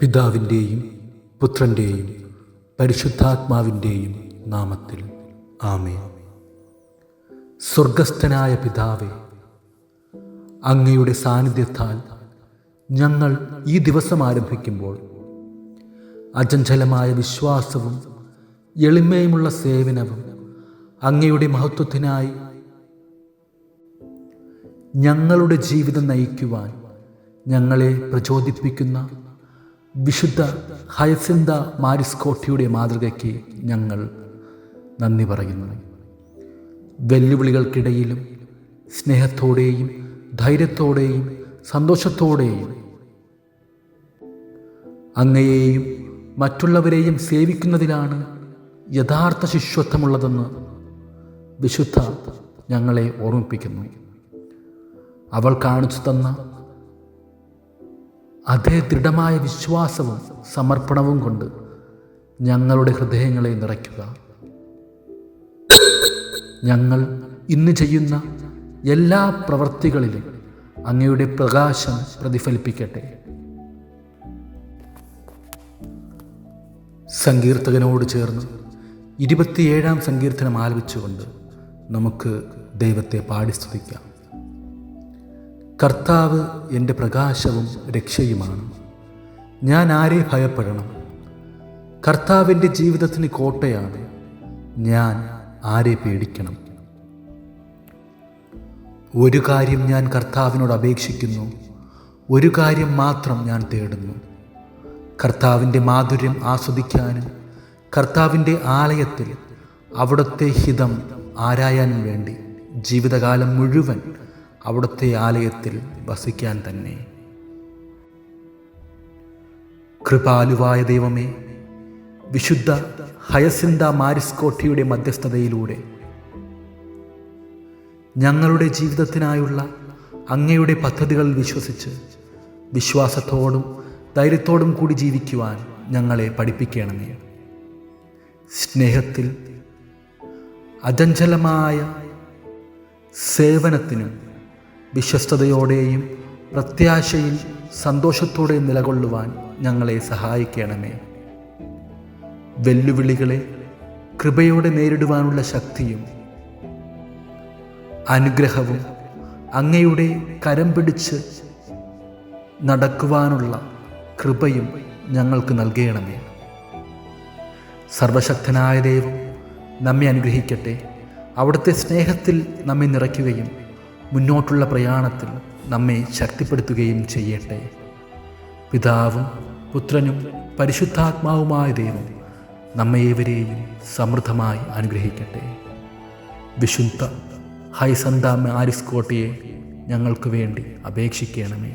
പിതാവിൻ്റെയും പുത്രൻ്റെയും പരിശുദ്ധാത്മാവിൻ്റെയും നാമത്തിൽ ആമേൻ. സ്വർഗസ്ഥനായ പിതാവേ, അങ്ങയുടെ സാന്നിധ്യത്താൽ ഞങ്ങൾ ഈ ദിവസം ആരംഭിക്കുമ്പോൾ അചഞ്ചലമായ വിശ്വാസവും എളിമയുമുള്ള സേവനവും അങ്ങയുടെ മഹത്വത്തിനായി ഞങ്ങളുടെ ജീവിതം നയിക്കുവാൻ ഞങ്ങളെ പ്രചോദിപ്പിക്കുന്ന വിശുദ്ധ ഹയസിന്ത മാരിസ്കോട്ടിയുടെ മാതൃകയ്ക്ക് ഞങ്ങൾ നന്ദി പറയുന്നു. വെല്ലുവിളികൾക്കിടയിലും സ്നേഹത്തോടെയും ധൈര്യത്തോടെയും സന്തോഷത്തോടെയും അങ്ങയെയും മറ്റുള്ളവരെയും സേവിക്കുന്നതിലാണ് യഥാർത്ഥ ശിഷ്യത്വമുള്ളതെന്ന് വിശുദ്ധ ഞങ്ങളെ ഓർമ്മിപ്പിക്കുന്നു. അവൾ കാണിച്ചു തന്ന അതേ ദൃഢമായ വിശ്വാസവും സമർപ്പണവും കൊണ്ട് ഞങ്ങളുടെ ഹൃദയങ്ങളെ നിറയ്ക്കുക. ഞങ്ങൾ ഇന്ന് ചെയ്യുന്ന എല്ലാ പ്രവൃത്തികളിലും അങ്ങയുടെ പ്രകാശം പ്രതിഫലിപ്പിക്കട്ടെ. സങ്കീർത്തകനോട് ചേർന്ന് 27-ാം സങ്കീർത്തനം ആലപിച്ചുകൊണ്ട് നമുക്ക് ദൈവത്തെ പാടി സ്തുതിക്കാം. കർത്താവ് എൻ്റെ പ്രകാശവും രക്ഷയുമാണ്, ഞാൻ ആരെ ഭയപ്പെടണം? കർത്താവിൻ്റെ ജീവിതത്തിന് കോട്ടയാണ്, ഞാൻ ആരെ പേടിക്കണം? ഒരു കാര്യം ഞാൻ കർത്താവിനോട് അപേക്ഷിക്കുന്നു, ഒരു കാര്യം മാത്രം ഞാൻ തേടുന്നു, കർത്താവിൻ്റെ മാധുര്യം ആസ്വദിക്കാനും കർത്താവിൻ്റെ ആലയത്തിൽ അവിടുത്തെ ഹിതം ആരായാനും വേണ്ടി ജീവിതകാലം മുഴുവൻ അവിടുത്തെ ആലയത്തിൽ വസിക്കാൻ തന്നെ. കൃപാലുവായ ദൈവമേ, വിശുദ്ധ ഹയസിന്ത മാരിസ്കോട്ടിയുടെ മധ്യസ്ഥതയിലൂടെ ഞങ്ങളുടെ ജീവിതത്തിനായുള്ള അങ്ങയുടെ പദ്ധതികളിൽ വിശ്വസിച്ച് വിശ്വാസത്തോടും ധൈര്യത്തോടും കൂടി ജീവിക്കുവാൻ ഞങ്ങളെ പഠിപ്പിക്കണമേ. സ്നേഹത്തിൽ അചഞ്ചലമായ സേവനത്തിനും വിശ്വസ്തയോടെയും പ്രത്യാശയിൽ സന്തോഷത്തോടെയും നിലകൊള്ളുവാൻ ഞങ്ങളെ സഹായിക്കണമേ. വെല്ലുവിളികളെ കൃപയോടെ നേരിടുവാനുള്ള ശക്തിയും അനുഗ്രഹവും അങ്ങയുടെ കരം പിടിച്ച് നടക്കുവാനുള്ള കൃപയും ഞങ്ങൾക്ക് നൽകണമേ. സർവശക്തനായ ദൈവം നമ്മെ അനുഗ്രഹിക്കട്ടെ. അവിടുത്തെ സ്നേഹത്തിൽ നമ്മെ നിറയ്ക്കുകയും മുന്നോട്ടുള്ള പ്രയാണത്തിൽ നമ്മെ ശക്തിപ്പെടുത്തുകയും ചെയ്യട്ടെ. പിതാവും പുത്രനും പരിശുദ്ധാത്മാവുമായ ദൈവം നമ്മേവരെയും സമൃദ്ധമായി അനുഗ്രഹിക്കട്ടെ. വിശുദ്ധ ഹയസിന്ത മാരിസ്കോട്ടിയെ ഞങ്ങൾക്ക് വേണ്ടി അപേക്ഷിക്കണമേ.